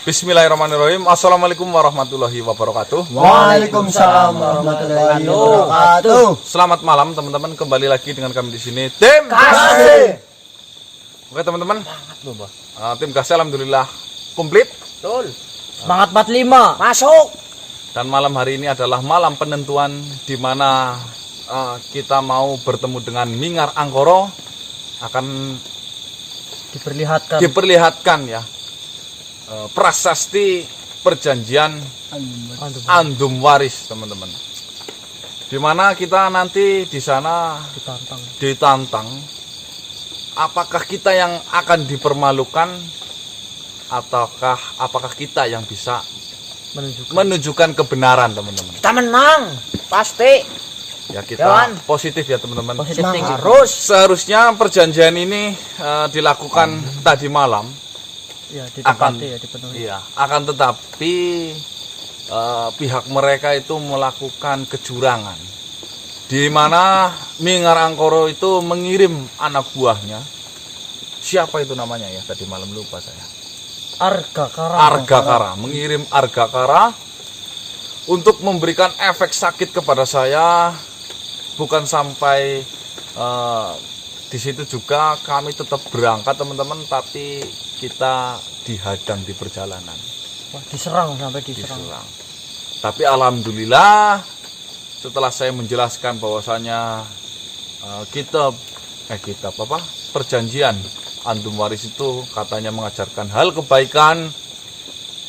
Bismillahirrahmanirrahim. Assalamualaikum warahmatullahi wabarakatuh. Waalaikumsalam warahmatullahi wabarakatuh. Selamat malam teman-teman, kembali lagi dengan kami di sini tim Kasih. Oke teman-teman, tim Kasih alhamdulillah komplit. Betul. Semangat 45. Masuk. Dan malam hari ini adalah malam penentuan di mana kita mau bertemu dengan Mingar Angkoro, akan diperlihatkan ya prasasti perjanjian Andum Waris teman-teman, dimana kita nanti di sana ditantang apakah kita yang akan dipermalukan ataukah apakah kita yang bisa menunjukkan kebenaran teman-teman. Kita menang pasti ya, kita positif ya teman-teman. Harus. Seharusnya perjanjian ini dilakukan tadi malam. Ya, ditempati, dipenuhi. Iya, akan tetapi pihak mereka itu melakukan kecurangan, di mana Mingar Angkoro itu mengirim anak buahnya. Siapa itu namanya ya? Tadi malam lupa saya. Argakara, mengirim Argakara untuk memberikan efek sakit kepada saya. Bukan sampai di situ juga kami tetap berangkat teman-teman, tapi kita dihadang di perjalanan. Wah, diserang. Tapi alhamdulillah setelah saya menjelaskan bahwasanya perjanjian Andum Waris itu katanya mengajarkan hal kebaikan,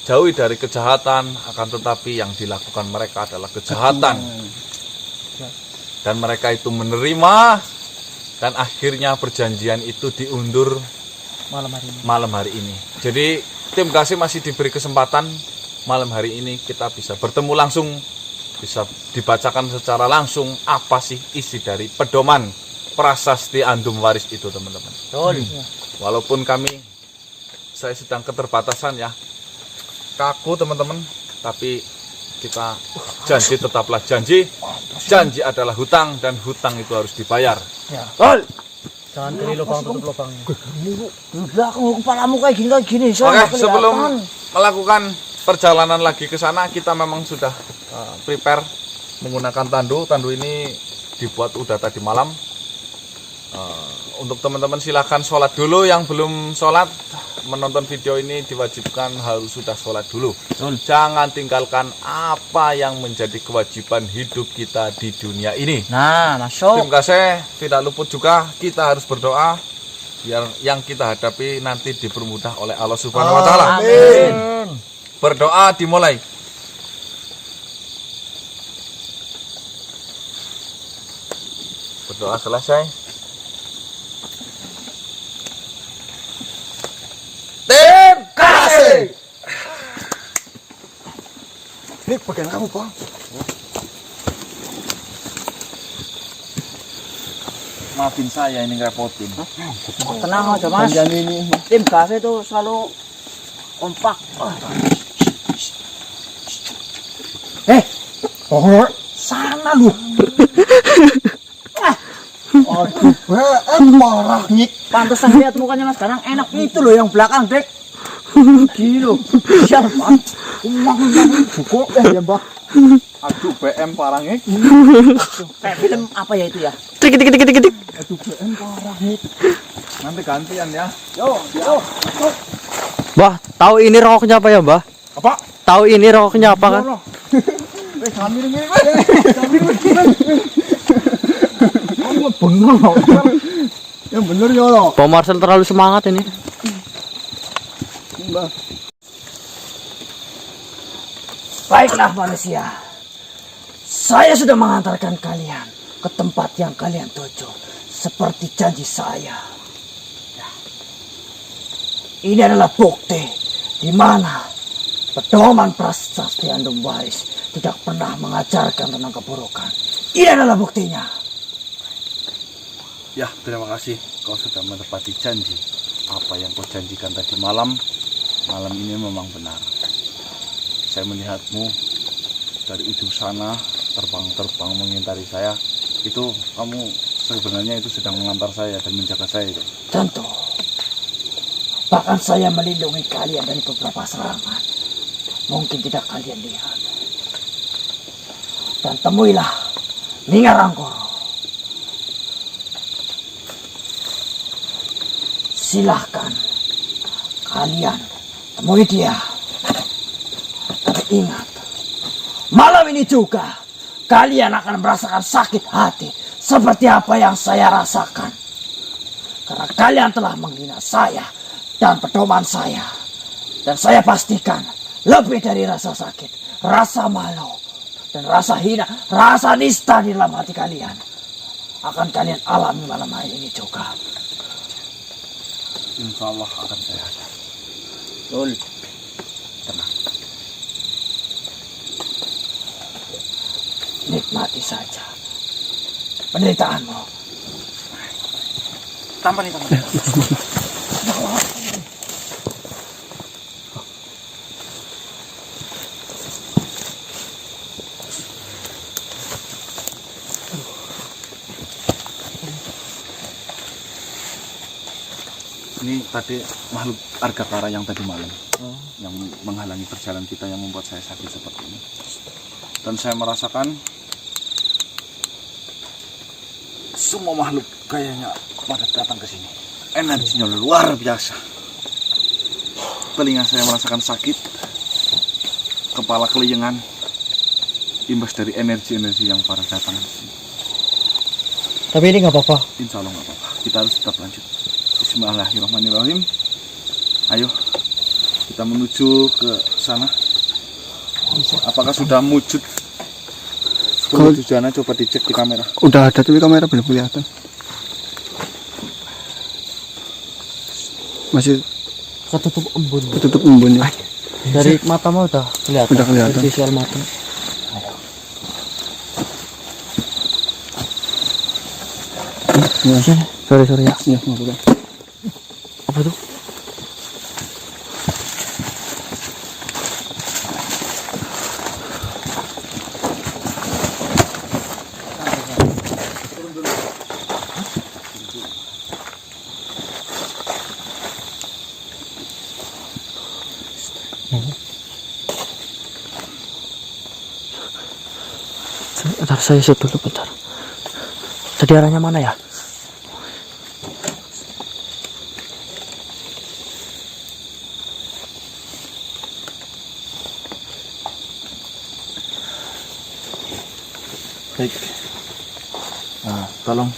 jauhi dari kejahatan, akan tetapi yang dilakukan mereka adalah kejahatan. Dan mereka itu menerima, dan akhirnya perjanjian itu diundur malam hari ini. Jadi tim Kasih masih diberi kesempatan malam hari ini kita bisa bertemu langsung, bisa dibacakan secara langsung apa sih isi dari pedoman prasasti Andum Waris itu teman-teman. Walaupun saya sedang keterbatasan ya, kaku teman-teman, tapi kita janji tetaplah janji. Janji adalah hutang dan hutang itu harus dibayar. Ya. Jangan pilih lubang, tutup lubangnya. Belakang kepalamu kayak gini. Oke, sebelum melakukan perjalanan lagi ke sana, kita memang sudah prepare menggunakan tandu. Tandu ini dibuat udah tadi malam. Untuk teman-teman silahkan sholat dulu. Yang belum sholat menonton video ini diwajibkan harus sudah sholat dulu. Jangan tinggalkan apa yang menjadi kewajiban hidup kita di dunia ini. Nah, masuk. Tim Kasih tidak luput juga, kita harus berdoa biar yang kita hadapi nanti dipermudah oleh Allah Subhanahu wa taala. Amin. Berdoa dimulai. Berdoa selesai. Tim Kasih. Ini bagian kamu, Bang. Maafin saya ini ngerepotin. Tenang aja, Mas. Tim Kasih itu selalu kompak. Sana lu. Aduh, marah nyik. Pantesan lihat mukanya Mas Danang enak itu loh yang belakang, Dek. Gini loh. Siap, Pak. Buku ya, Mbak. Aduh, BM parah ngik. Kayak film apa ya itu ya? Tik. Aduh, BM parah ngik. Nanti gantian ya. Yo. Mbah, tahu ini rokoknya apa ya, Mbah? Apa? Tahu ini rokoknya apa kan? Sambil ngiri. Yang bener ya lo. Pak Marcel terlalu semangat ini. Baiklah manusia, saya sudah mengantarkan kalian ke tempat yang kalian tuju seperti janji saya. Ini adalah bukti di mana pedoman prasasti Andum Waris tidak pernah mengajarkan tentang keburukan. Ini adalah buktinya. Ya, terima kasih kau sudah menepati janji. Apa yang kau janjikan tadi malam ini memang benar. Saya melihatmu dari ujung sana terbang mengintari saya. Itu kamu sebenarnya itu sedang mengantar saya dan menjaga saya itu. Tentu. Bahkan saya melindungi kalian dari beberapa serangan. Mungkin tidak kalian lihat. Dan temuilah Ningarangkoro. Silahkan kalian temui dia. Tapi ingat, malam ini juga kalian akan merasakan sakit hati seperti apa yang saya rasakan. Karena kalian telah menghina saya dan pedoman saya. Dan saya pastikan lebih dari rasa sakit, rasa malu, dan rasa hina, rasa nista di dalam hati kalian akan kalian alami malam hari ini juga. Insya Allah akan saya hadap. Betul. Tenang. Nikmati saja penderitaanmu. Tambah nih, tambah. Ini tadi makhluk Argatara yang tadi malam, yang menghalangi perjalanan kita, yang membuat saya sakit seperti ini. Dan saya merasakan semua makhluk kayaknya pada datang ke sini. Energinya luar biasa. Telinga saya merasakan sakit, kepala keliengan, imbas dari energi-energi yang pada datang. Tapi ini nggak apa-apa. Insya Allah nggak apa-apa. Kita harus tetap lanjut. Bismillahirrahmanirrahim. Ayo, kita menuju ke sana. Apakah sudah wujud? Kalau- Tujuannya coba dicek di kamera. Udah ada tapi kamera belum kelihatan. Masih Ketutup embun. ketutup embunnya. Dari mata mah udah kelihatan. Udah kelihatan. Dari visual mata. Ya, Sorry ya. ya, nggak apa-apa. Apa tuh? Bentar, saya shoot dulu bentar. Tadi arahnya mana ya? Baik. Nah, tolong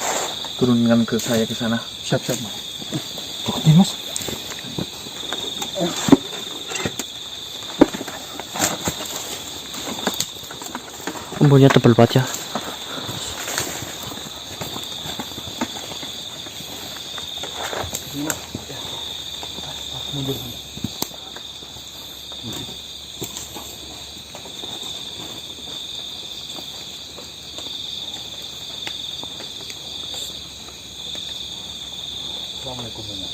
turunkan ke saya ke sana. Siap-siap. Ini mas. Embunnya tebal banget ya. Assalamualaikum banyak.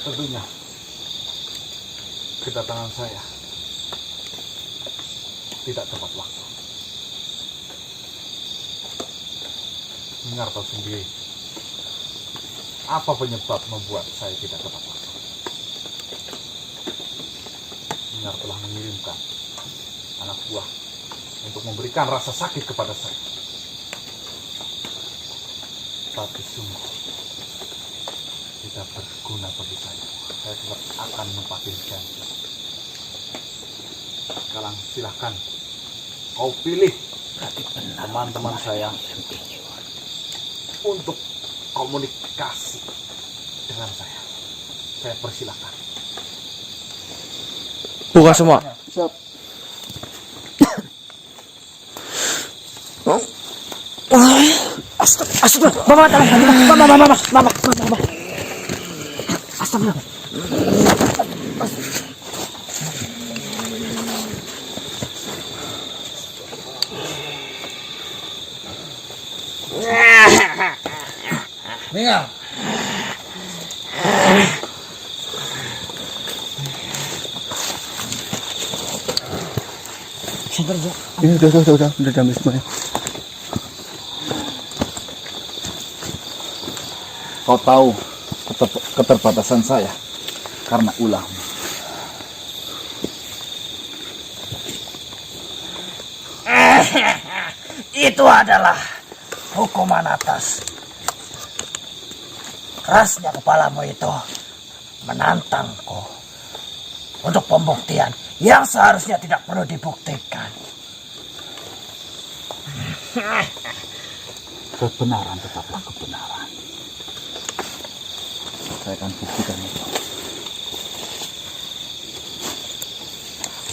Tentunya kedatangan saya tidak tepat waktu. Dengar tahu sendiri apa penyebab membuat saya tidak tepat waktu. Dengar telah mengirimkan anak buah untuk memberikan rasa sakit kepada saya. Tapi sungguh tidak berguna bagi saya. Saya tetap akan menepati janji. Sekarang silahkan kau pilih teman-teman saya untuk komunikasi dengan saya. Saya persilahkan. Buka semua. Siap. Astagfirullah, mama. Astagfirullah. Ningal. kerja. Ini udah damai semuanya. Kau tahu keterbatasan saya karena ulah. Itu adalah hukuman atas kerasnya kepalamu itu menantangku untuk pembuktian yang seharusnya tidak perlu dibuktikan. Kebenaran tetaplah kebenaran. Saya akan buktikan itu.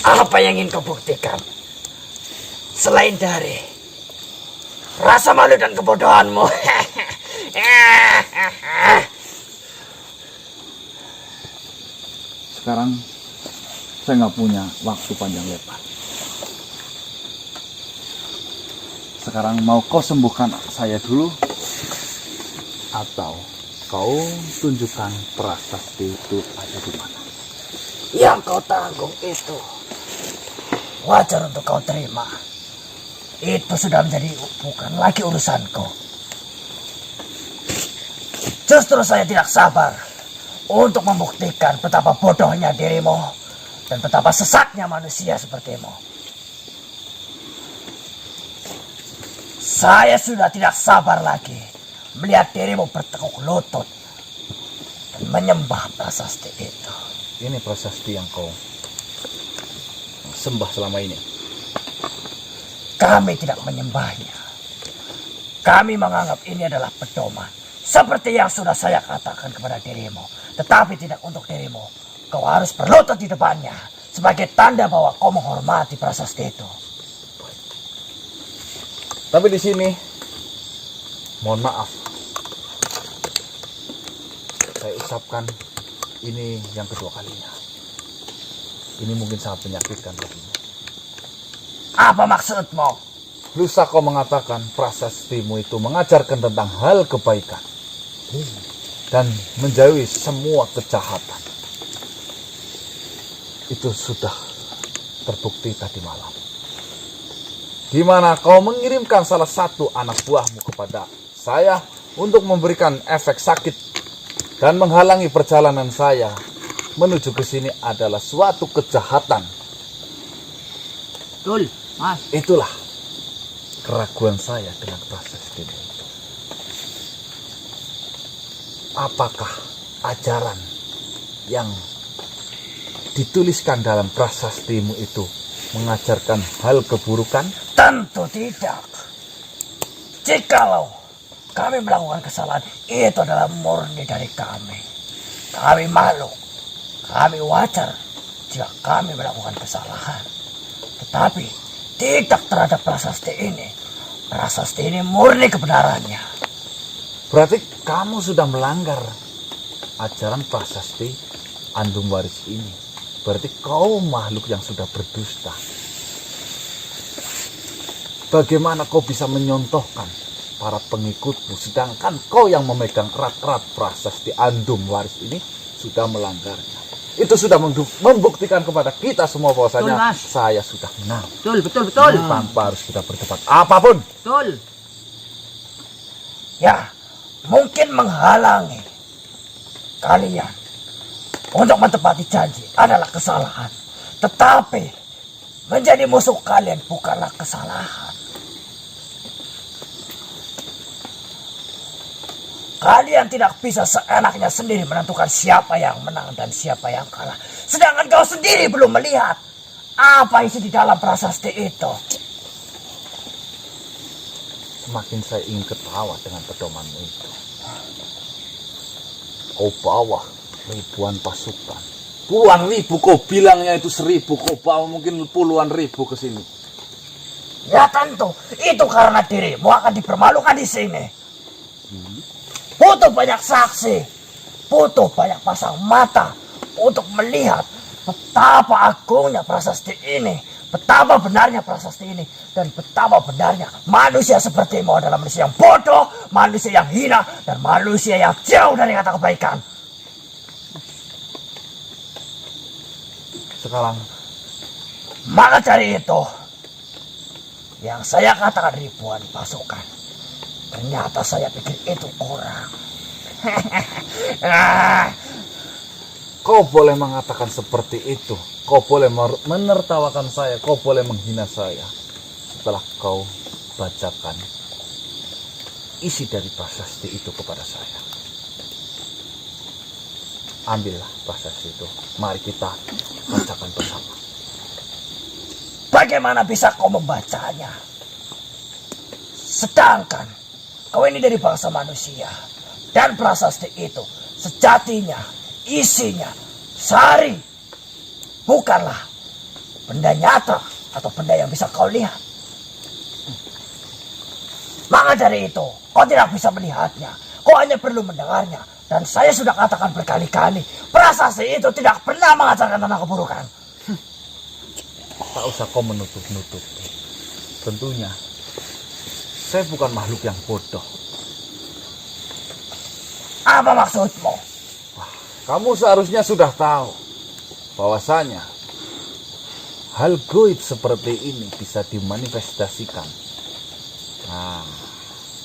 Apa yang ingin kau buktikan? Selain dari rasa malu dan kebodohanmu. Sekarang saya nggak punya waktu panjang lebar. Sekarang mau kau sembuhkan saya dulu, atau kau tunjukkan prasasti itu ada di mana? Yang kau tanggung itu wajar untuk kau terima. Itu sudah menjadi bukan lagi urusanku. Justru saya tidak sabar untuk membuktikan betapa bodohnya dirimu dan betapa sesatnya manusia sepertimu. Saya sudah tidak sabar lagi melihat dirimu bertekuk lutut dan menyembah prasasti itu. Ini prasasti yang kau sembah selama ini. Kami tidak menyembahnya. Kami menganggap ini adalah pedoman. Seperti yang sudah saya katakan kepada dirimu. Tetapi tidak untuk dirimu. Kau harus berlutut di depannya. Sebagai tanda bahwa kau menghormati prasasti itu. Tapi di sini, mohon maaf. Saya ucapkan ini yang kedua kalinya. Ini mungkin sangat menyakitkan bagimu. Apa maksudmu? Lusa kau mengatakan prasastimu itu mengajarkan tentang hal kebaikan dan menjauhi semua kejahatan. Itu sudah terbukti tadi malam, di mana kau mengirimkan salah satu anak buahmu kepada saya untuk memberikan efek sakit dan menghalangi perjalanan saya menuju ke sini adalah suatu kejahatan. Betul, Mas. Itulah keraguan saya dengan prasasti itu. Apakah ajaran yang dituliskan dalam prasastimu itu mengajarkan hal keburukan? Tentu tidak. Jikalau kami melakukan kesalahan, itu adalah murni dari kami. Kami malu. Kami wajar jika kami melakukan kesalahan. Tetapi tidak terhadap prasasti ini. Prasasti ini murni kebenarannya. Berarti kamu sudah melanggar ajaran prasasti Andum Waris ini. Berarti kau makhluk yang sudah berdusta. Bagaimana kau bisa menyontohkan para pengikutmu, sedangkan kau yang memegang erat-erat prasasti Andum Waris ini sudah melanggarnya. Itu sudah membuktikan kepada kita semua bahwasanya saya sudah menang. Betul. Tanpa harus kita berdebat apapun. Betul. Ya, mungkin menghalangi kalian untuk menepati janji adalah kesalahan. Tetapi menjadi musuh kalian bukanlah kesalahan. Kalian tidak bisa seenaknya sendiri menentukan siapa yang menang dan siapa yang kalah. Sedangkan kau sendiri belum melihat apa isi di dalam prasasti itu. Semakin saya ingin ketawa dengan pedomanmu itu. Kau bawa ribuan pasukan. Puluhan ribu, kau bilangnya itu 1000. Kau bawa mungkin puluhan ribu ke sini. Ya tentu, itu karena dirimu akan dipermalukan di sini. Butuh banyak saksi, butuh banyak pasang mata untuk melihat betapa agungnya prasasti ini, betapa benarnya prasasti ini, dan betapa benarnya manusia sepertimu adalah manusia yang bodoh, manusia yang hina, dan manusia yang jauh dari kata kebaikan. Sekarang, Maka dari itu, Yang saya katakan ribuan pasukan. Ternyata saya pikir itu kurang. Kau boleh mengatakan seperti itu. Kau boleh menertawakan saya. Kau boleh menghina saya. Setelah kau bacakan isi dari prasasti itu kepada saya. Ambillah prasasti itu. Mari kita bacakan bersama. Bagaimana bisa kau membacanya? Sedangkan kau ini dari bangsa manusia. Dan prasasti itu sejatinya, isinya, sari. Bukanlah benda nyata atau benda yang bisa kau lihat. Maka dari itu, kau tidak bisa melihatnya. Kau hanya perlu mendengarnya. Dan saya sudah katakan berkali-kali, prasasti itu tidak pernah mengajarkan tentang keburukan. Tak usah kau menutup-nutupi. Tentunya, saya bukan makhluk yang bodoh. Apa maksudmu? Kamu seharusnya sudah tahu bahwasanya hal goib seperti ini bisa dimanifestasikan. Nah,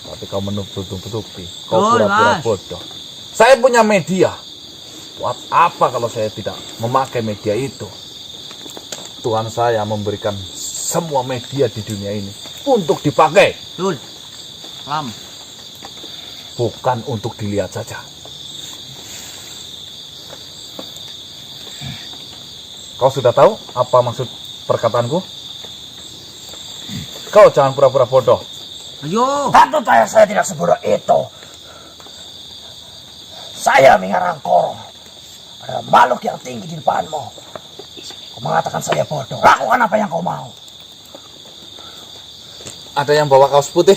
tapi kau menutup-nutupi. Kau pura-pura bodoh. Saya punya media. Buat apa kalau saya tidak memakai media itu? Tuhan saya memberikan semua media di dunia ini untuk dipakai. Betul. Paham. Bukan untuk dilihat saja. Kau sudah tahu apa maksud perkataanku? Kau jangan pura-pura bodoh. Ayo. Tentu saya tidak sebodoh itu. Saya mengarang Koro. Ada makhluk yang tinggi di depanmu. Kau mengatakan saya bodoh. Lakukan apa yang kau mau. Ada yang bawa kaos putih?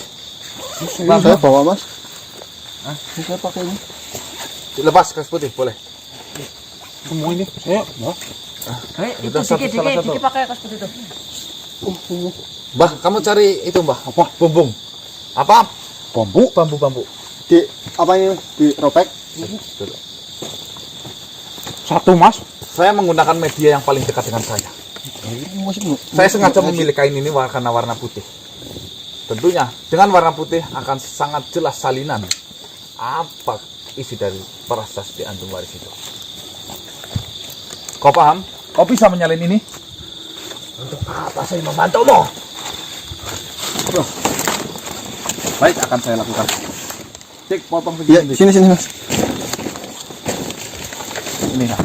Ini saya bawa, Mas. Ini saya pakai ini. Dilepas kaos putih, boleh. Semua ini. Ayo, Mbak. Itu satu. pakai kaos putih itu. Ini. Mbah, kamu cari itu, Mbah. Apa? Bumbung. Apa? Bambu. Bambu-bambu. Di apa ini? Dirobek. Satu, Mas. Saya menggunakan media yang paling dekat dengan saya. Saya sengaja memilih kain ini karena warna putih. Tentunya dengan warna putih akan sangat jelas salinan apa isi dari prasasti Andung Waris itu. Kau paham? Kau bisa menyalin ini? Untuk apa saya membantumu? Baik, akan saya lakukan. Cek, potong Ya, segini. sini, Mas. Ini ya.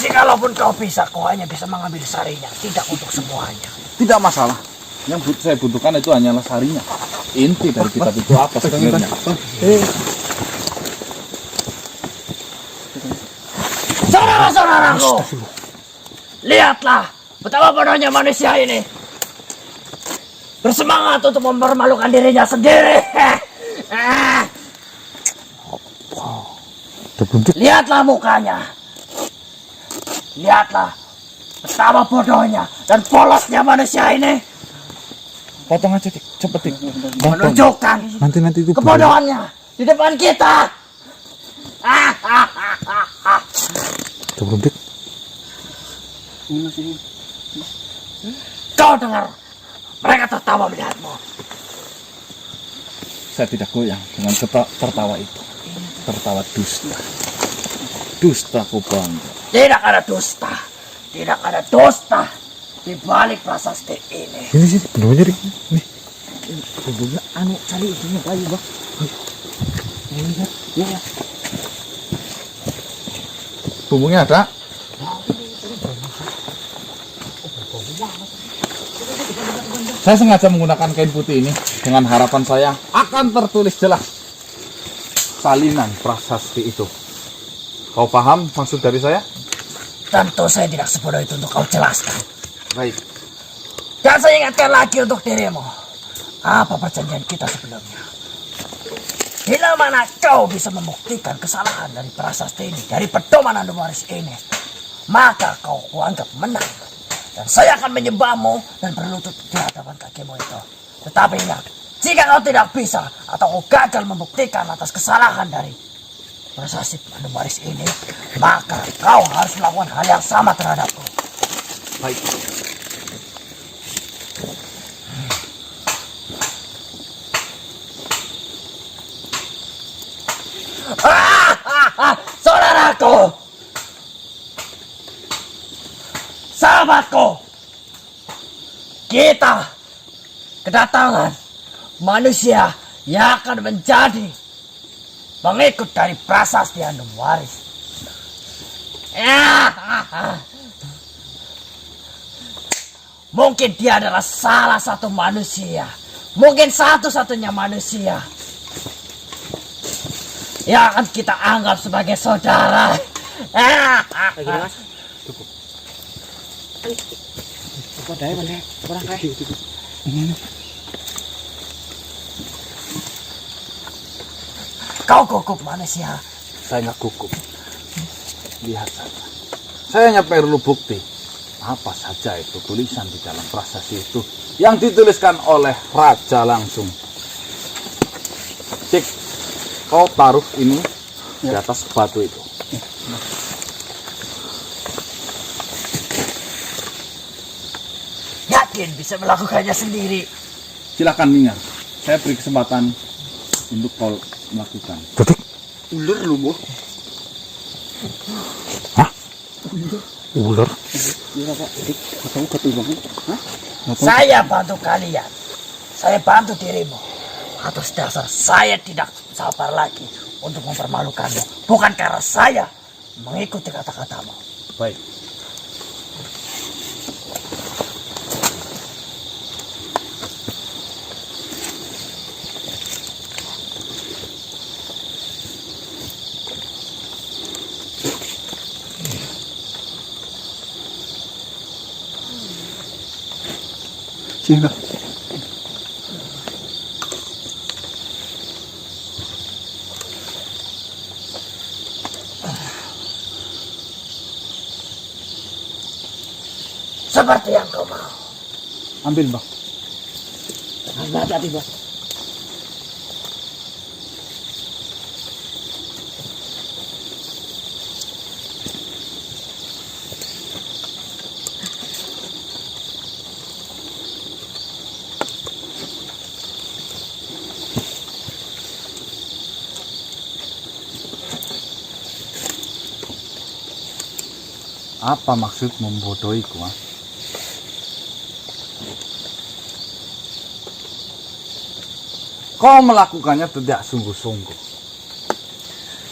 Jikalaupun kau bisa, kau hanya bisa mengambil sarinya, tidak untuk semuanya. Tidak masalah. Yang saya butuhkan itu hanyalah sarinya. Inti dari kitab itu apa sebenarnya? Saudara-saudaraku, lihatlah betapa bodohnya manusia ini. Bersemangat untuk mempermalukan dirinya sendiri. Lihatlah mukanya. Lihatlah betapa bodohnya dan polosnya manusia ini. Potong aja, Dik. Cepet, Dik. Menunjukkan Nanti itu kebodohannya di depan kita. Coba, Dik. Kau dengar? Mereka tertawa melihatmu. Saya tidak goyang dengan tertawa itu. Tertawa dusta. Dusta ku bangga. Tidak ada dusta. Tidak ada dusta di balik prasasti ini. Ini sih, bener-bener ini. Bumbunya anu cari itunya kayu, Bang. Ya. Bumbungnya ada. Saya sengaja menggunakan kain putih ini dengan harapan saya akan tertulis jelas salinan prasasti itu. Kau paham maksud dari saya? Tentu saya tidak sebodoh itu untuk kau jelaskan. Baik. Dan saya ingatkan lagi untuk dirimu. Apa perjanjian kita sebelumnya? Bila mana kau bisa membuktikan kesalahan dari prasasti ini, dari pedoman Andung Waris ini, maka kau kuanggap menang. Dan saya akan menyembahmu dan berlutut di hadapan kakimu itu. Tetapi ingat, jika kau tidak bisa atau kau gagal membuktikan atas kesalahan dari prasasti Andung Waris ini, maka kau harus melakukan hal yang sama terhadapku. Baik. Sahabatku, kita kedatangan manusia yang akan menjadi pengikut dari prasasti Andum Waris. Mungkin dia adalah salah satu manusia, mungkin satu-satunya manusia yang akan kita anggap sebagai saudara. Kau gugup manusia. Saya nggak gugup. Lihat saja. Saya hanya perlu bukti. Apa saja itu tulisan di dalam prasasti itu yang dituliskan oleh raja langsung. Cik, kau taruh ini di atas batu itu. Yakin bisa melakukannya sendiri. Silakan Mingar. Saya beri kesempatan untuk kau melakukan. Duduk. Ular lu, Bu. Ular. Iya, Pak. Kamu ketul banget. Hah? Saya bantu kalian. Saya bantu dirimu. Atas dasar saya tidak sabar lagi untuk mempermalukanmu. Bukan karena saya mengikuti kata-katamu. Baik. Sini. Seperti yang kau mau. Ambil, Bang. Hati-hati, Bos. Apa maksud membodohiku, ha? Kau melakukannya tidak sungguh-sungguh.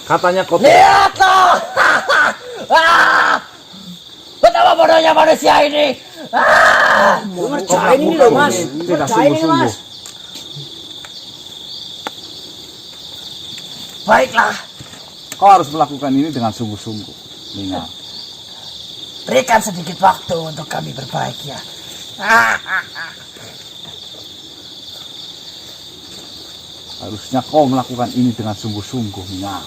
Katanya kau Lihatlah! Betapa bodohnya manusia ini! ngerjain ini loh, Mas. Tidak sungguh-sungguh. Baiklah, Kau harus melakukan ini dengan sungguh-sungguh, Mingar. berikan sedikit waktu untuk kami berbahagia. Harusnya kau melakukan ini dengan sungguh-sungguh, Mingar.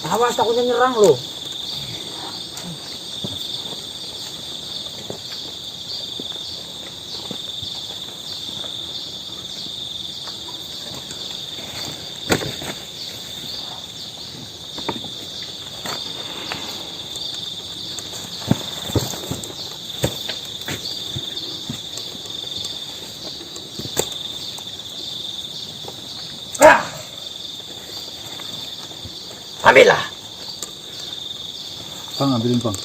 Awas takutnya nyerang loh. Ambillah. Bang, ambilin, Bang.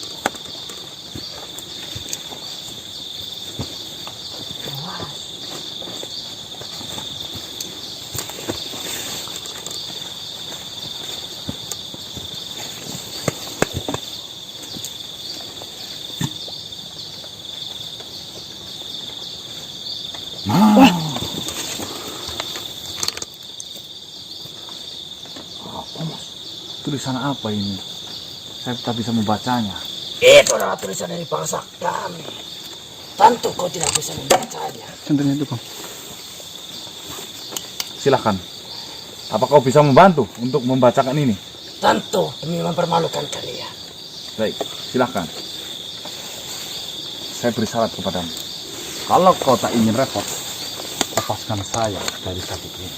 Tulisan apa ini? Saya tak bisa membacanya. Itu adalah tulisan dari bangsa kami. Tentu kau tidak bisa membacanya. Centernya itu, Bang. Silakan. Apa kau bisa membantu untuk membacakan ini? Tentu demi mempermalukan kalian. Baik, silakan. Saya beri syarat kepadamu. Kalau kau tak ingin repot, lepaskan saya dari sakit ini.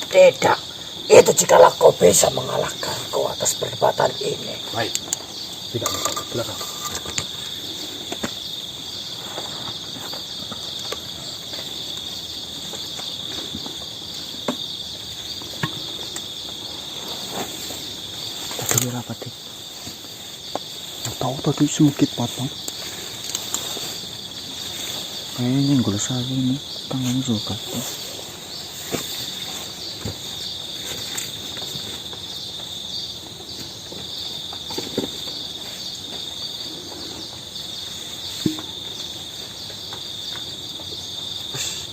Tidak. Itu jikalau kau bisa mengalahkanku atas perdebatan ini. Baik. Tidak masalah. Silakan. Tadi apa dik? Tahu tadi semukit patang. Kayaknya yang gue salah ini tangannya juga.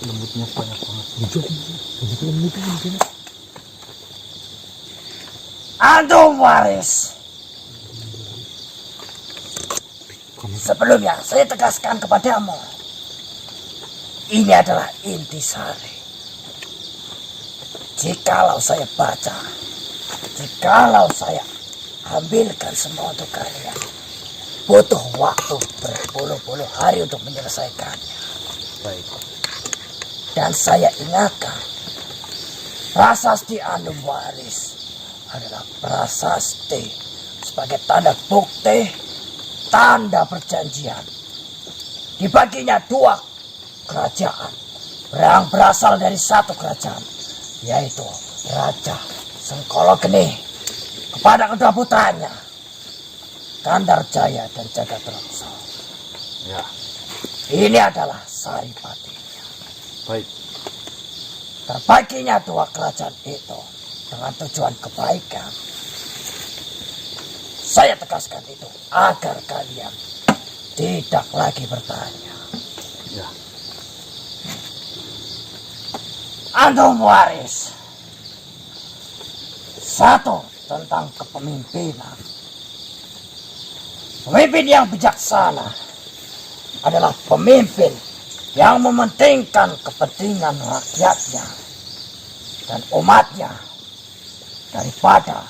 Lembutnya banyak banget. Antum waris. Sebelumnya saya tegaskan kepadamu. Ini adalah intisari. Jikalau saya baca, jikalau saya ambilkan semua untuk kalian, butuh waktu berpuluh-puluh hari untuk menyelesaikannya. Baik. Dan saya ingatkan, prasasti Andum Waris adalah prasasti sebagai tanda bukti, tanda perjanjian. Dibaginya dua kerajaan yang berasal dari satu kerajaan, yaitu Raja Sengkologeni kepada kedua putranya, Gandarjaya dan Jagatrokso. Ya, Ini adalah saripatinya. baik. Terbaginya dua kerajaan itu dengan tujuan kebaikan. Saya tegaskan itu agar kalian tidak lagi bertanya. Ya, Andum Waris. Satu, tentang kepemimpinan. Pemimpin yang bijaksana adalah pemimpin yang mementingkan kepentingan rakyatnya dan umatnya daripada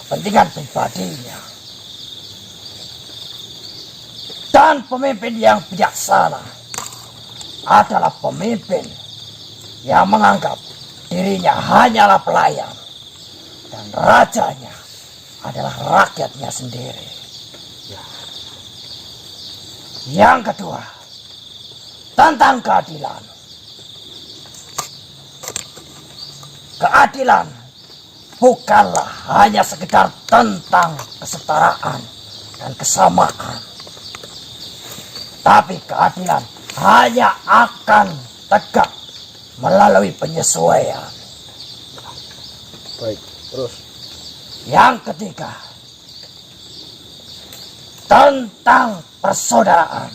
kepentingan pribadinya. Dan pemimpin yang bijaksana adalah pemimpin yang menganggap dirinya hanyalah pelayan dan rajanya adalah rakyatnya sendiri. Yang kedua, tentang keadilan. Keadilan bukanlah hanya sekedar tentang kesetaraan dan kesamaan. Tapi keadilan hanya akan tegak melalui penyesuaian. Baik. Terus. Yang ketiga, tentang persaudaraan.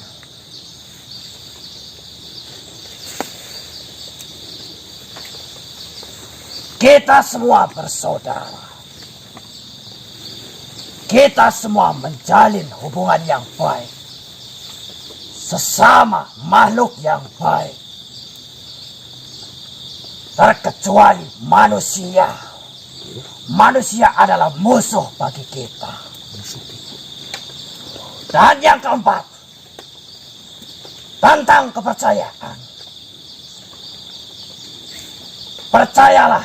Kita semua bersaudara. Kita semua menjalin hubungan yang baik. Sesama makhluk yang baik. Terkecuali manusia. Manusia adalah musuh bagi kita. Dan yang keempat, tentang kepercayaan. Percayalah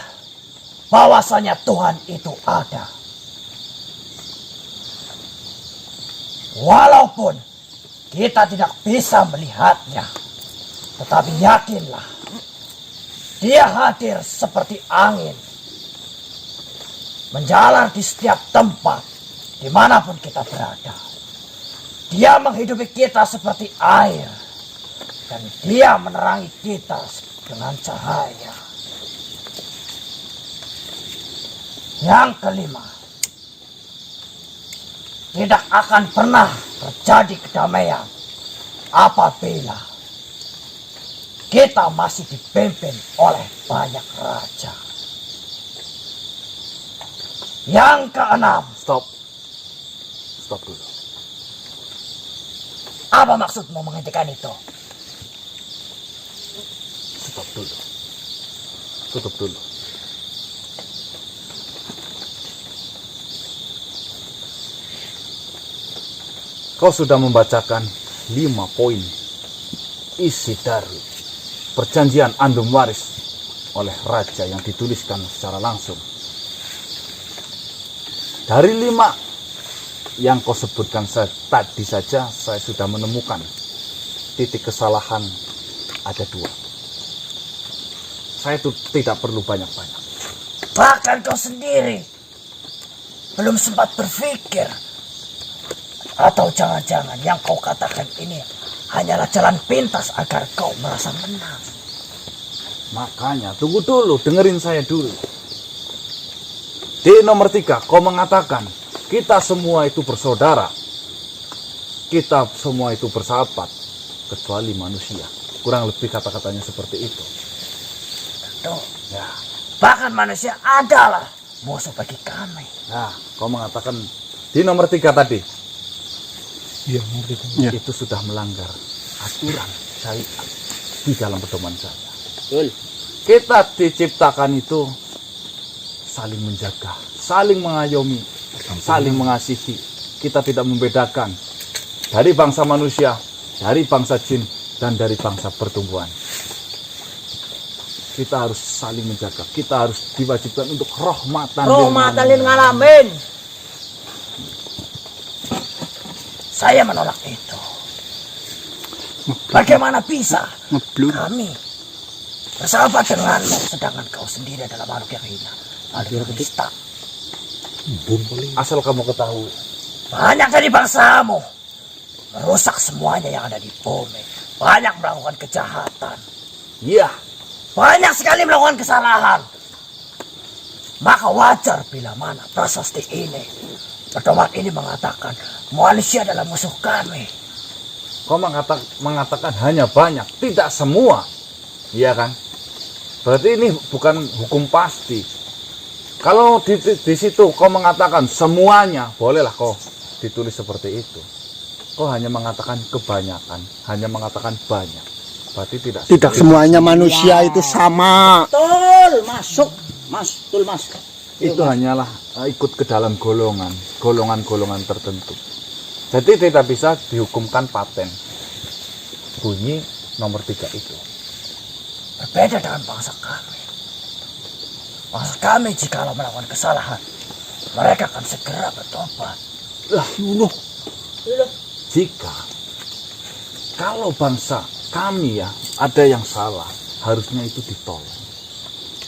bahwasanya Tuhan itu ada. Walaupun kita tidak bisa melihatnya, tetapi yakinlah, Dia hadir seperti angin, menjalar di setiap tempat, dimanapun kita berada. Dia menghidupi kita seperti air, dan Dia menerangi kita dengan cahaya. Yang kelima, tidak akan pernah terjadi kedamaian apabila kita masih dipimpin oleh banyak raja. Yang keenam, stop. Stop dulu. apa maksudmu menghentikan itu? Stop dulu. Tutup dulu. Kau sudah membacakan 5 poin isi dari perjanjian Andum Waris oleh raja yang dituliskan secara langsung Dari 5 yang kau sebutkan tadi saja, saya sudah menemukan titik kesalahan ada 2. Saya itu tidak perlu banyak-banyak. Bahkan kau sendiri belum sempat berpikir. Atau jangan-jangan yang kau katakan ini hanyalah jalan pintas agar kau merasa menang. Makanya tunggu dulu, dengerin saya dulu. Di nomor 3 kau mengatakan kita semua itu bersaudara, kita semua itu bersahabat, kecuali manusia. Kurang lebih kata-katanya seperti itu. Tuh. Ya. Bahkan manusia adalah musuh bagi kami. Nah, kau mengatakan di nomor 3 tadi. Iya, ngerti. Ya. Itu sudah melanggar aturan syariat di dalam pedoman saya. Betul. Kita diciptakan itu saling menjaga, saling mengayomi, saling mengasihi. Kita tidak membedakan dari bangsa manusia, dari bangsa jin, dan dari bangsa pertumbuhan. Kita harus saling menjaga. Kita harus diwajibkan untuk rahmatan lil ngalamin. Saya menolak itu. Bagaimana bisa Ngeblur. kami bersahabat denganmu sedangkan kau sendiri adalah makhluk yang hina, makhluk yang nista. Asal kamu ketahui, Banyak dari bangsamu merusak semuanya yang ada di bumi. Banyak melakukan kejahatan. iya, Banyak sekali melakukan kesalahan. Maka wajar bila mana prasasti ini, pedoman ini mengatakan manusia adalah musuh kami. kau mengatakan hanya banyak, tidak semua. Iya kan? Berarti ini bukan hukum pasti. Kalau di situ kau mengatakan semuanya, bolehlah kau ditulis seperti itu. Kau hanya mengatakan kebanyakan, hanya mengatakan banyak. Berarti tidak Semuanya manusia itu sama. Betul, masuk. Mas, betul mas. Itu hanyalah ikut ke dalam golongan tertentu. Jadi tidak bisa dihukumkan paten. Bunyi nomor 3 itu. Berbeda dengan bangsa kami. Bangsa kami jikalau melakukan kesalahan, mereka akan segera bertobat. Jika kalau bangsa kami ya ada yang salah, harusnya itu ditolong.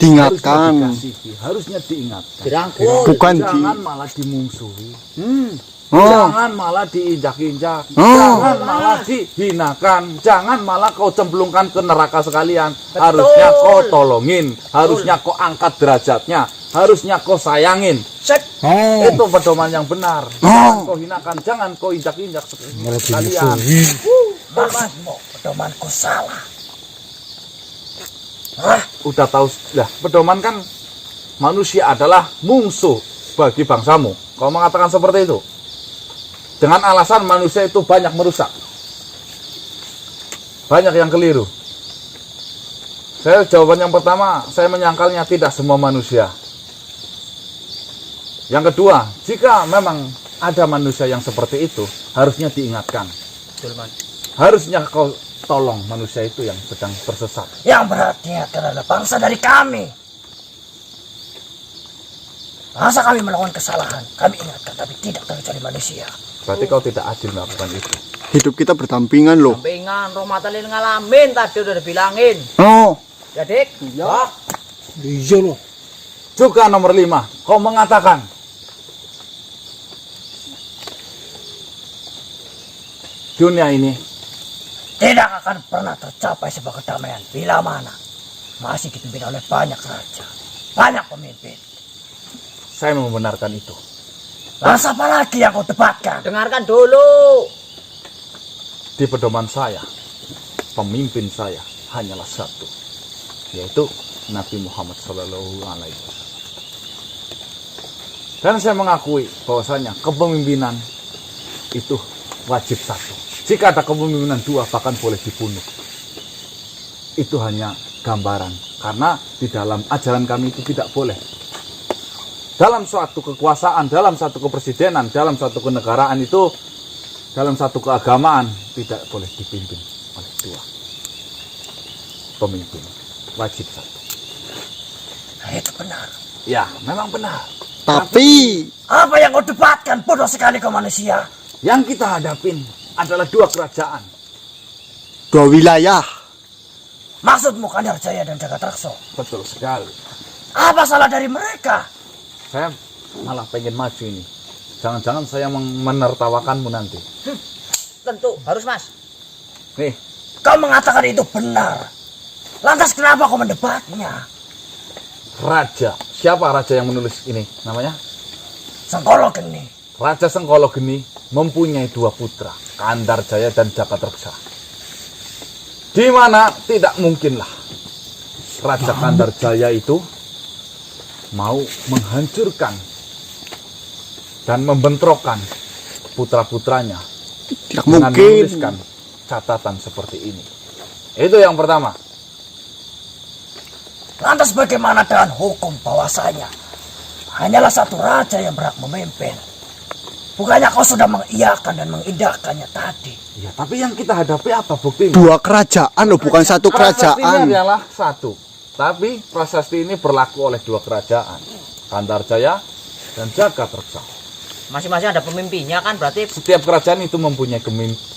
Diingatkan. Harusnya diingatkan. Dirangkul. Bukan Jangan malah dimusuhi. Oh. Jangan malah diinjak-injak. Jangan malah dihinakan. Jangan malah kau cemplungkan ke neraka sekalian. Harusnya kau tolongin. Harusnya kau angkat derajatnya. Harusnya kau sayangin. Oh. Itu pedoman yang benar. Jangan kau hinakan. Jangan kau injak-injak sekalian. Maksudmu, pedomanku salah. Hah? Udah tahu lah, pedoman kan manusia adalah musuh bagi bangsamu. Kau mengatakan seperti itu dengan alasan manusia itu banyak merusak, banyak yang keliru. Jawaban yang pertama, saya menyangkalnya tidak semua manusia. Yang kedua, jika memang ada manusia yang seperti itu, harusnya diingatkan. Harusnya kau tolong manusia itu yang sedang tersesat. Yang berarti adalah bangsa dari kami. Masa kami melakukan kesalahan, kami ingatkan, tapi tidak terkecuali manusia. Berarti kau tidak adil melakukan itu. Hidup kita berdampingan loh. Sampingan rahmatan lil ngalamin tadi udah dibilangin. Oh. Ya dik? Iya. Iya loh. Juga nomor 5, kau mengatakan dunia ini Tidak akan pernah tercapai sebuah kedamaian bila mana masih dipimpin oleh banyak raja, banyak pemimpin. saya membenarkan itu. Bangsa apa lagi yang kau debatkan? Dengarkan dulu. Di pedoman saya, pemimpin saya hanyalah satu, yaitu Nabi Muhammad SAW. Dan saya mengakui bahwasanya kepemimpinan itu wajib satu. Jika ada kepemimpinan 2, bahkan boleh dibunuh. Itu hanya gambaran, karena di dalam ajaran kami itu tidak boleh. Dalam suatu kekuasaan, dalam satu kepresidenan, dalam satu kenegaraan itu, dalam satu keagamaan, tidak boleh dipimpin oleh 2 pemimpin. Wajib satu. Nah, itu benar. Ya, memang benar. Tapi Apa yang kau debatkan? Bodoh sekali kau manusia. Yang kita hadapin adalah dua kerajaan. dua wilayah. Maksudmu Kandar Jaya dan Jagatarkso? Betul sekali. Apa salah dari mereka? Saya malah pengen maju ini. Jangan-jangan saya menertawakanmu nanti. Tentu harus Mas. Nih, Kau mengatakan itu benar. Lantas kenapa kau mendebatnya? raja. Siapa raja yang menulis ini? Namanya? Sengkolo Geni. Raja Sengkolo Geni mempunyai dua putra, Kandar Jaya dan Jagatarksa. Di mana tidak mungkinlah Raja Kandar Jaya itu mau menghancurkan dan membentrokkan putra-putranya Tidak dengan mungkin. menuliskan catatan seperti ini. Itu yang pertama. Lantas bagaimana dengan hukum bahwasanya hanyalah satu raja yang berhak memimpin? Bukannya kau sudah mengiyakan dan mengindahkannya tadi? Ya, tapi yang kita hadapi apa buktinya? Dua kerajaan loh, bukan satu Prasasti ini kerajaan. adalah satu. Tapi prasasti ini berlaku oleh dua kerajaan, Kandar Jaya dan Jagatarksa. Masing-masing ada pemimpinnya kan berarti. Setiap kerajaan itu mempunyai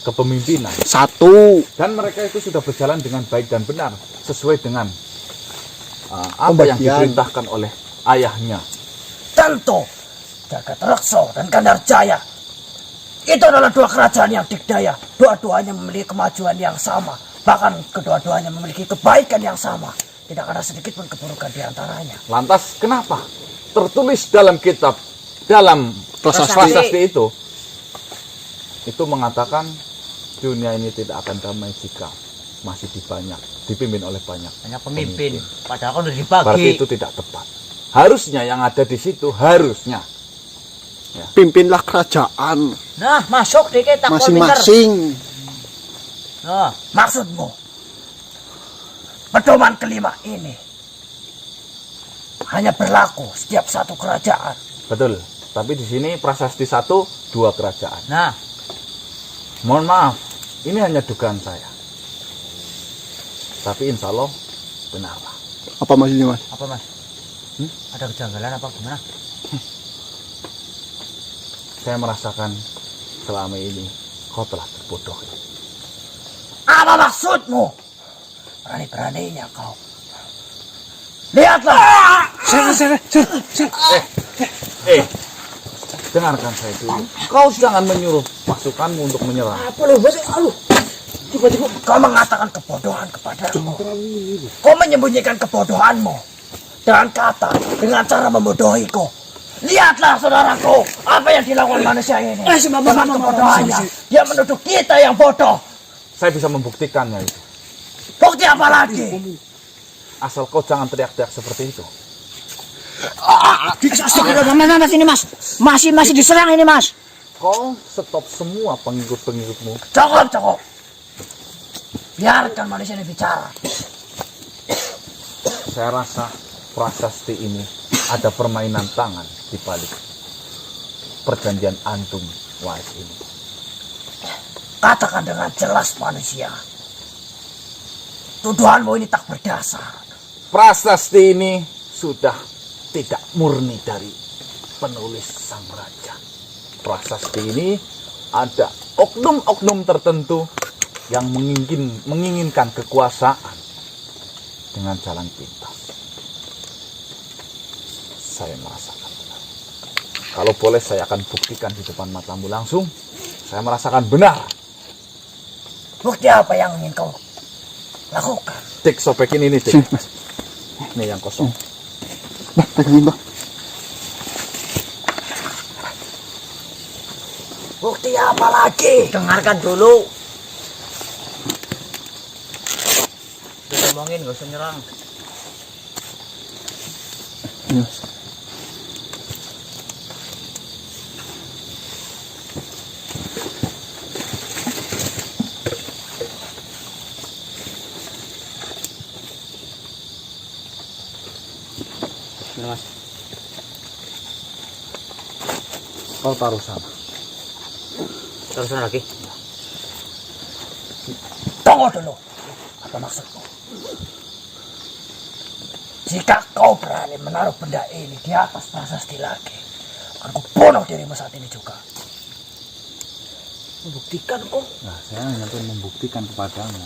kepemimpinan. Satu. Dan mereka itu sudah berjalan dengan baik dan benar. Sesuai dengan apa yang Pembagian. diperintahkan oleh ayahnya. Tentu Jagatarkso dan Kandar Jaya itu adalah dua kerajaan yang dikdaya. Dua-duanya memiliki kemajuan yang sama. Bahkan kedua-duanya memiliki kebaikan yang sama. Tidak ada sedikit pun keburukan di antaranya. Lantas kenapa tertulis dalam kitab, dalam prasasti itu mengatakan dunia ini tidak akan damai jika masih dipimpin oleh banyak Pemimpin. Padahal kan udah Berarti dibagi. itu tidak tepat. Harusnya yang ada di situ harusnya Pimpinlah kerajaan Nah, masuk dikit tak pinter. masing-masing. Nah, Maksudmu, pedoman kelima ini hanya berlaku setiap satu kerajaan. betul. Tapi di sini prasasti satu dua kerajaan. nah, Mohon maaf, ini hanya dugaan saya. Tapi insya Allah benarlah. Apa maksudnya, Mas? apa Mas? Ada kejanggalan apa gimana? Saya merasakan selama ini kau telah terbodohi. Apa maksudmu? Berani-beraninya kau. Lihatlah. Dengarkan saya dulu. Kau jangan menyuruh pasukanmu untuk menyerang. Apa lu? Tiba-tiba kau mengatakan kebodohan kepadaku. Kau menyembunyikan kebodohanmu dengan cara membodohiku. Lihatlah saudaraku, apa yang dilakukan manusia ini. Dengan kebodohannya, dia menuduh kita yang bodoh. Saya bisa membuktikannya itu. Bukti apa lagi? Asal kau jangan teriak-teriak seperti itu. Mas ini Mas. Masih diserang ini Mas. Kau stop semua pengikut-pengikutmu. Cukup. Biarkan manusia ini bicara. Saya rasa prasasti ini ada permainan tangan di balik perjanjian antum wais ini. Katakan dengan jelas manusia. Tuduhanmu ini tak berdasar. Prasasti ini sudah tidak murni dari penulis sang raja. Prasasti ini ada oknum-oknum tertentu yang menginginkan kekuasaan dengan jalan pintas. Saya merasakan benar. Kalau boleh saya akan buktikan di depan matamu langsung. Saya merasakan benar. Bukti apa yang ingin kau lakukan? Dik, sopekin ini, Dik. Sini, Mas. Ini yang kosong. Bah, pegangin, Bah. Bukti apa lagi? Dengarkan dulu. Ngomongin gak usah nyerang. Ini, Mas. Ini Mas. Kau taruh sana. Terus lagi. Tunggu dulu. Apa maksudmu? Jika kau berani menaruh benda ini di atas prasasti lagi, Aku bunuh dirimu saat ini juga. Membuktikan kok. Nah, saya hanya ingin membuktikan kepadamu.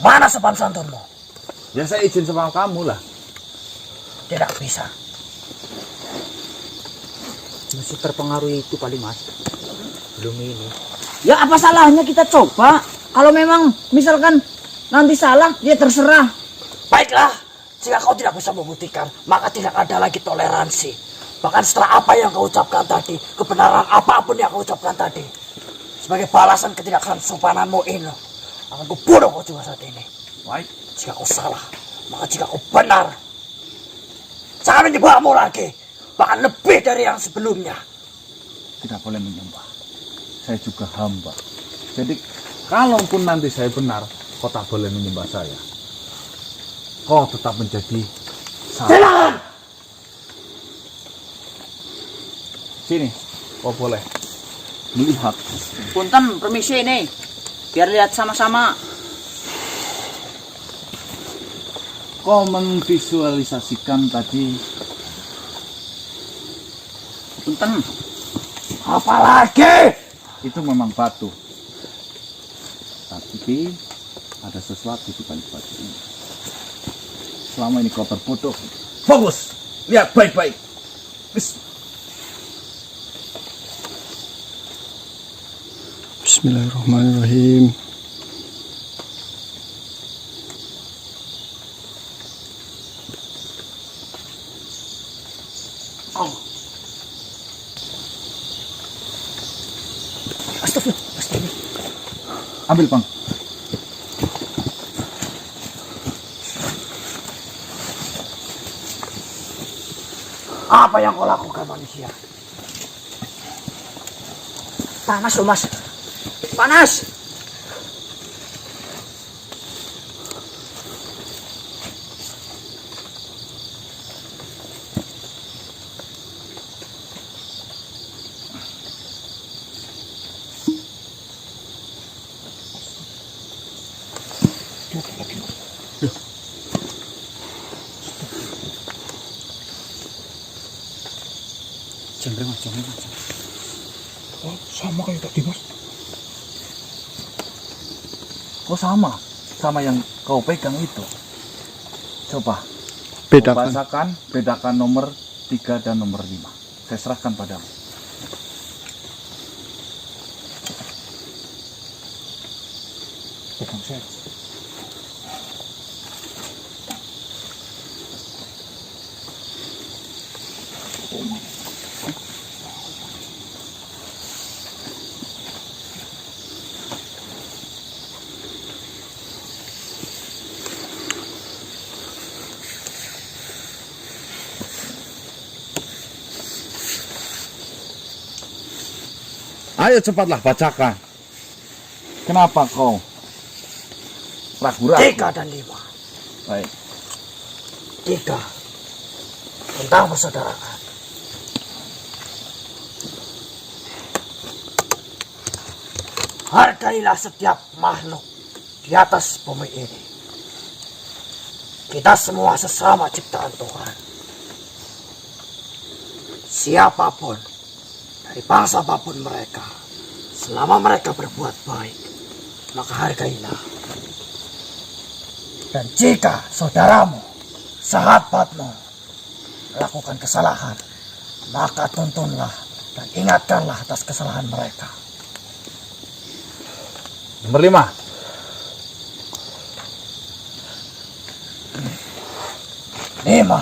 Mana sopan santunmu? Ya saya izin sama kamu lah. Tidak bisa. Masih terpengaruh itu kali Mas. Belum ini. Ya apa salahnya kita coba? Kalau memang misalkan nanti salah, ya terserah. Baiklah, jika kau tidak bisa membuktikan, maka tidak ada lagi toleransi. Bahkan setelah apa yang kau ucapkan tadi, kebenaran apapun yang kau ucapkan tadi, sebagai balasan ketidaksopananmu ini, akan kubunuh kau juga saat ini. Baik. Jika kau salah, maka jika kau benar, jangan menyembahmu lagi. Bahkan lebih dari yang sebelumnya. Tidak boleh menyembah. Saya juga hamba. Jadi, kalaupun nanti saya benar, kau tak boleh menyembah saya. Kau tetap menjadi salah. Silakan. Sini, kau boleh melihat. Punten, permisi ini. Biar lihat sama-sama. Kau memvisualisasikan tadi. Punten. Apalagi? Itu memang batu. Tapi ada sesuatu di balik batu ini. Selama ini kau terbodoh. Fokus, lihat baik-baik. Bismillahirrahmanirrahim. Ambil, Bang. Apa yang kau lakukan manusia? Panas loh Mas. Panas. Jangkrik Mas. Oh, sama kayak tadi Mas. Oh sama yang kau pegang itu. Coba Bedakan. bedakan nomor 3 dan nomor 5. Saya serahkan padamu. Pegang saya. Ayo cepatlah bacakan. Kenapa kau ragu-ragu? 3 dan 5. Baik. 3. Tentang persaudaraan. Hargailah setiap makhluk di atas bumi ini. Kita semua sesama ciptaan Tuhan. Siapapun, dari bangsa apapun mereka, selama mereka berbuat baik, maka hargailah. Dan jika saudaramu, sahabatmu, melakukan kesalahan, maka tuntunlah dan ingatkanlah atas kesalahan mereka. Nomor 5. Lima,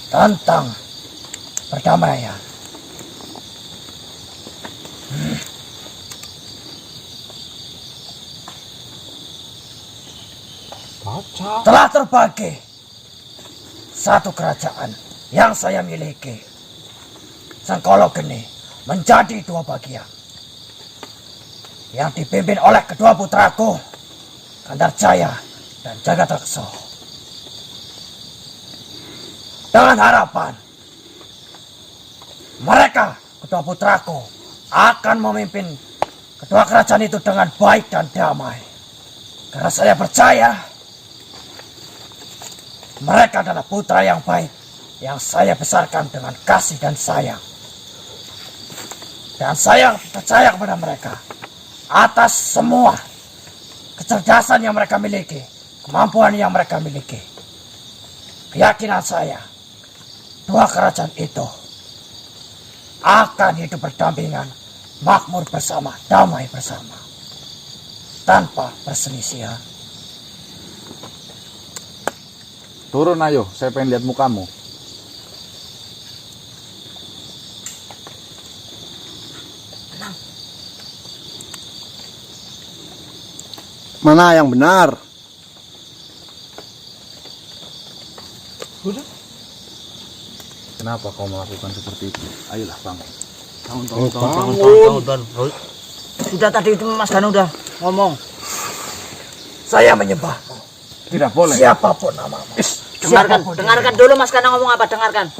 tentang perdamaian. Telah terbagi satu kerajaan yang saya miliki. Sengkolo Geni menjadi 2 bagian. Yang dipimpin oleh kedua putraku, Gandarjaya dan Jagadreksa. Dengan harapan mereka, kedua putraku, akan memimpin kedua kerajaan itu dengan baik dan damai. Karena saya percaya mereka adalah putra yang baik yang saya besarkan dengan kasih dan sayang. Dan saya percaya kepada mereka atas semua kecerdasan yang mereka miliki, kemampuan yang mereka miliki. Keyakinan saya, dua kerajaan itu akan hidup berdampingan, makmur bersama, damai bersama, tanpa perselisihan. Turun ayo, saya pengen lihat mukamu. Mana yang benar? Kenapa kau melakukan seperti itu? Ayolah bangun. Bangun. Sudah tadi itu Mas Gano udah ngomong. Saya menyembahmu, Tidak boleh. siapapun namamu. Dengarkan dulu Mas Gano ngomong apa, dengarkan.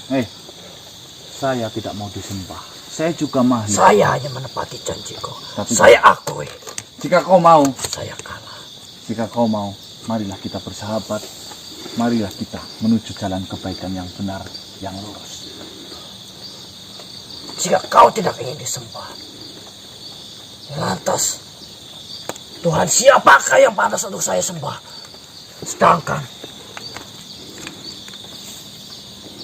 Saya tidak mau disembah. Saya juga mahir. Saya hanya menepati janjiku. Tapi- Saya akui, Jika kau mau, saya kalah. jika kau mau, marilah kita bersahabat. Marilah kita menuju jalan kebaikan yang benar, yang lurus. Jika kau tidak ingin disembah, lantas Tuhan siapakah yang pantas untuk saya sembah? Sedangkan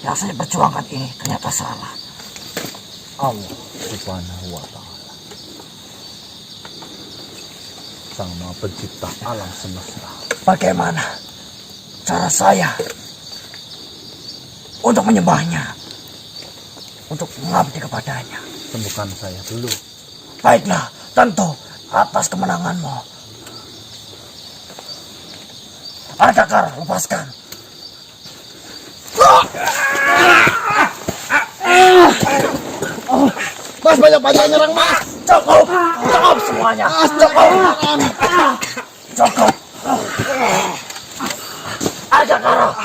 yang saya perjuangkan ini ternyata salah. Allah Subhanahu wa Ta'ala, Sang Maha Pencipta alam semesta. Bagaimana cara saya untuk menyembahnya, untuk mengabdi kepadanya? Sembuhkan saya dulu. Baiklah, tentu atas kemenanganmu. Adakah lepaskan? Mas, banyak-banyak nyerang, Mas. Cukup, cukup semuanya. Cukup, cukup. Adakah?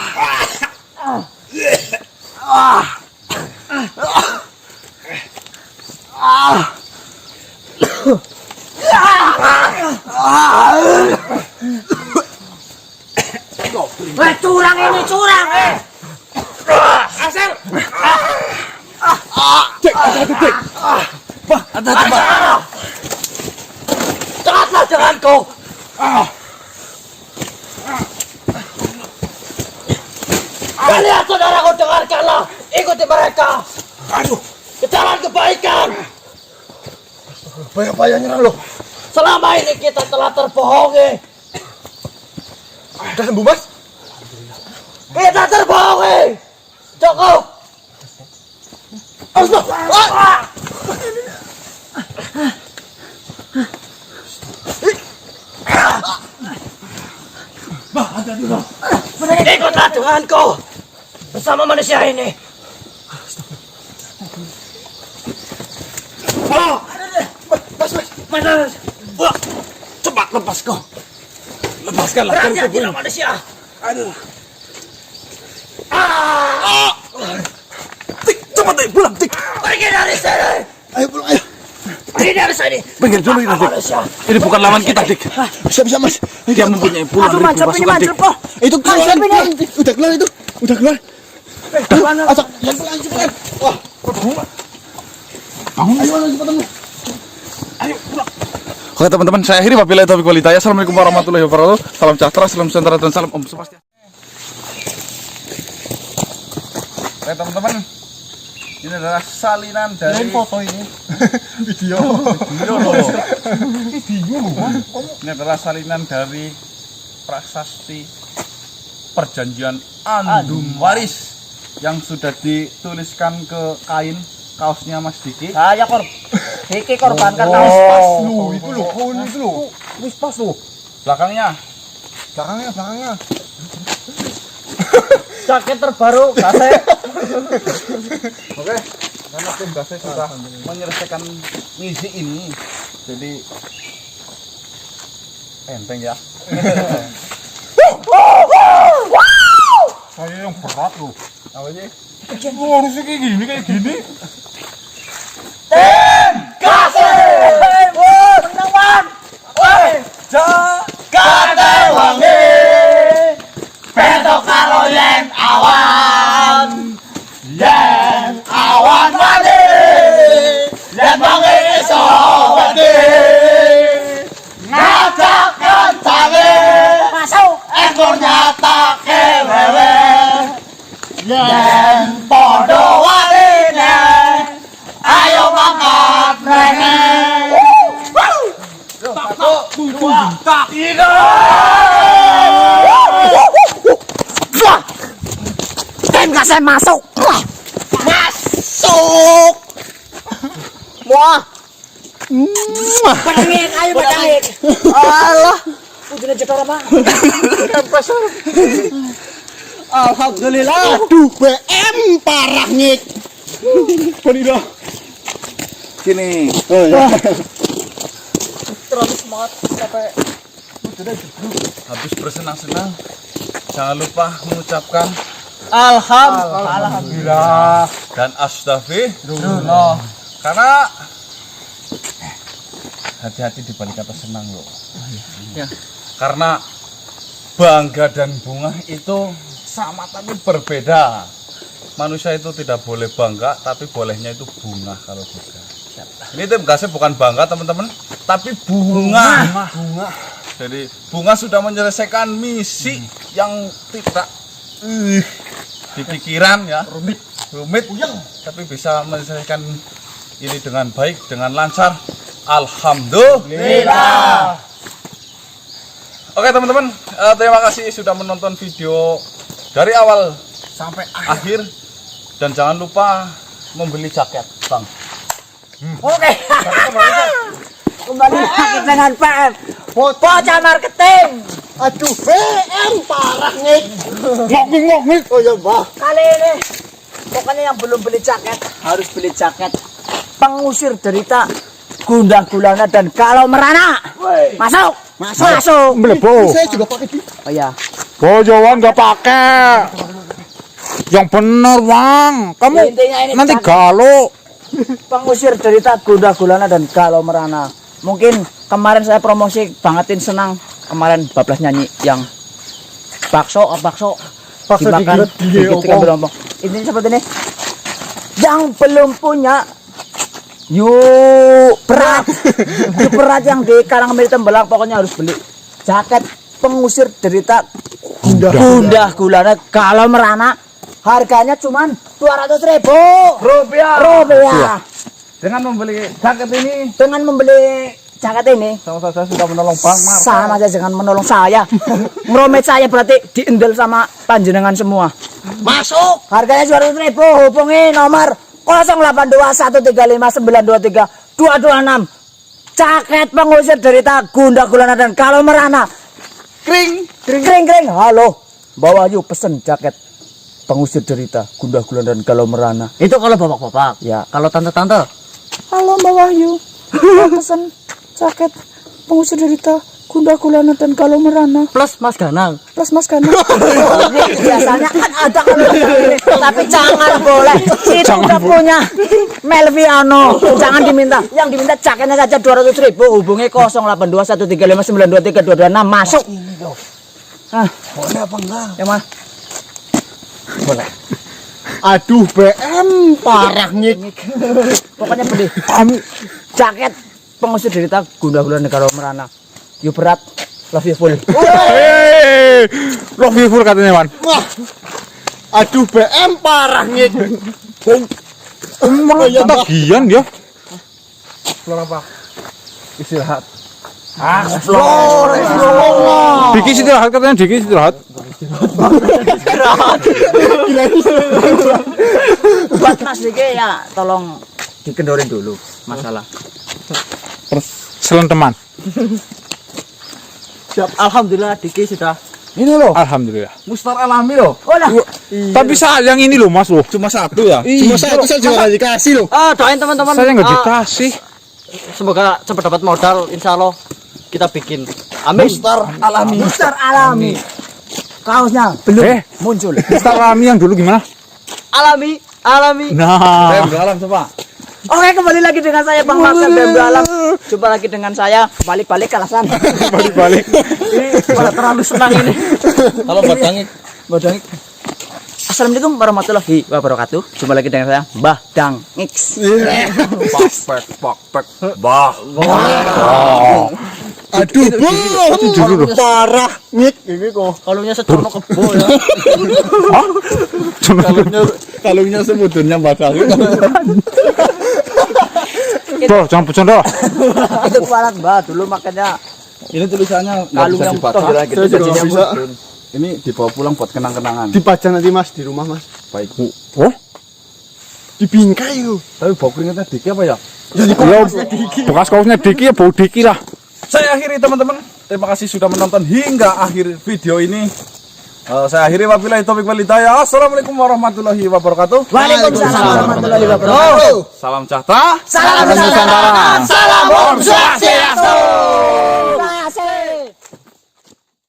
Curang ini, curang. Dekatlah denganku. Kalian saudaraku, dengarkanlah. Ikuti mereka. Aduh, Ke jalan kebaikan. banyak-banyak nyerang loh. Selama ini kita telah terbohongi. Udah sembuh, Mas? Kita terbohongi. Cukup. Astaga. Ikutlah denganku bersama manusia ini. Mas. Wah, cepat lepas kau. Lepaskanlah. Hati-hati manusia. Aduh. Tik, cepat, Tik. Pulang, Tik. Pergi dari sini. Ayo pulang, ayo. Pergi dari sini. Pinggir dulu ini, Dik. Manusia. Ini bukan lawan kita, Dik. Bisa, Mas. Dia mempunyai puluhan ribu pasukan, Dik. Itu keluar, Tik. Udah keluar itu. Udah keluar. Asal, yang pulang cepetan. Wah, bangun. Ayo, cepetan. Ayo, pulang. Oke teman-teman, saya akhiri wabillahi taufiq wal hidayah. Assalamualaikum warahmatullahi wabarakatuh. Salam sejahtera, salam sejahtera dan salam Om Swastiastu. Oke teman-teman, ini adalah salinan dari Foto ini. Video. Ini adalah salinan dari prasasti perjanjian Andum Waris yang sudah dituliskan ke kain kaosnya Mas Diki. Saya Diki korbankan kaos pas. Itu loh, itu loh. Wis pas loh. Belakangnya Belakangnya. Jaket terbaru kaset. oke, karena tim Gasnya sudah menyelesaikan misi ini, jadi enteng ya. Saya yang berat loh. Apa sih? Harusnya kayak gini. Menang, Kate wangi. Beto karo yen awan. Tem kasih masuk. Wah. Pedangin, ayo pedangin. Allah. Ujungnya jetor apa? Alhamdulillah. Aduh, BM parah ngik. Ponido. Gini, Oh ya. habis bersenang-senang, jangan lupa mengucapkan Alhamdulillah. dan astagfirullah. Karena hati-hati di balik kata senang loh. Ya. Karena bangga dan bunga itu sama tapi berbeda. Manusia itu tidak boleh bangga, tapi bolehnya itu bunga kalau juga. Ini tim gasnya bukan bangga teman-teman, tapi bunga. Jadi bunga sudah menyelesaikan misi yang tidak di pikiran ya, rumit, tapi bisa menyelesaikan ini dengan baik, dengan lancar. Alhamdulillah. Oke teman-teman, terima kasih sudah menonton video dari awal sampai akhir, dan jangan lupa membeli jaket, Bang. Oke. Kembali lagi dengan PM. Bocah marketing. Aduh, BM parah ngik. Ngik. Oh ya, Mbah. Kali ini pokoknya yang belum beli jaket harus beli jaket pengusir derita, gundah gulana dan galau merana. Masuk. Melebu. Saya juga pakai. Oh ya. Bojowan nggak pakai. Yang bener bang. Kamu Intinya ini nanti jaket galau. pengusir derita, gundah gulana dan galau merana. Mungkin kemarin saya promosi bangetin senang. Kemarin bablas nyanyi yang bakso dimakan digigit ikan berompong. Intinya seperti ini. Yang belum punya, yuk berat yang di Karangmil Tembelang pokoknya harus beli jaket pengusir derita, gundah gulana galau merana. Harganya cuman 200.000 rupiah. Dengan membeli jaket ini, sama saja sudah menolong Bang Mar. sama saja dengan menolong saya. Ngeromet saya berarti diendel sama panjenengan semua. Masuk. Harganya 200.000. Hubungi nomor 082135923226. Jaket pengusir derita, gundah gulana dan galau merana. Kring. Halo. Bawa yuk pesen jaket pengusir derita, gundah gulana dan galau merana. Itu kalau bapak-bapak. Ya. Kalau tante-tante. Halo Mbak Wahyu. Mau pesen jaket pengusir derita, gundah gulana dan galau merana. Plus Mas Danang. Plus Mas Gana. Biasanya kan ada kalau ini, tapi jangan boleh. Itu udah punya Melviano. Jangan diminta. Yang diminta jaketnya saja 200.000. Hubungi 081359232226. Masuk. Ah, Boleh apa enggak? yang mana? Aduh, BM parah ngik. Pokoknya beli jaket pengusir derita, gundah gulana dan galau merana. You berat, love you full. Love you full katanya man. Wah. Aduh, BM parah ngik. Emang ketagihan ya. Keluar apa? Istirahat. Diki istirahat katanya, Diki istirahat. Buat Mas Diki ya, tolong dikendorin dulu masalah. Terus selen teman. Alhamdulillah Diki sudah. Ini loh, Alhamdulillah. mustar alami loh. Oh lah. Tapi sayang ini loh Mas loh. Cuma satu ya. Cuma satu saya juga nggak dikasih loh. Doain teman-teman. Saya nggak dikasih. Semoga cepat dapat modal, insya Allah kita bikin. Amin. Mustar alami. Kaosnya belum muncul. Mustar alami yang dulu gimana? Alami. Nah. Dalam coba. Oke, kembali lagi dengan saya Bang Marcel Bembo Alam. Jumpa lagi dengan saya balik-balik alasan. Balik-balik. Ini malah terlalu senang ini. Kalau badangik, Assalamualaikum warahmatullahi wabarakatuh. Jumpa lagi dengan saya Mbah Dang X. Pak, bah. Aduh, Bu. Parah. Ngik ini kok. Kalungnya setrono kebo ya. Kalungnya semudurnya bakal. Bro, jangan bercanda. Itu kepala Mbah dulu makanya Ini tulisannya nggak kalung bisa yang dibaca. toh gitu Saya juga jadinya bisa. mudun. Ini dibawa pulang buat kenang-kenangan. Dipajang nanti Mas di rumah Mas. Baik. Oh? Dibingkai itu. Tapi bau keringetnya Diki apa ya? Ya, bekas kaosnya Diki ya bau Diki lah. Saya akhiri teman-teman. Terima kasih sudah menonton hingga akhir video ini. Saya akhiri wabillahi taufiq wal hidayah. Assalamualaikum warahmatullahi wabarakatuh. Waalaikumsalam warahmatullahi wabarakatuh. Salam sejahtera. Salam Nusantara. Salam Om Swastiastu.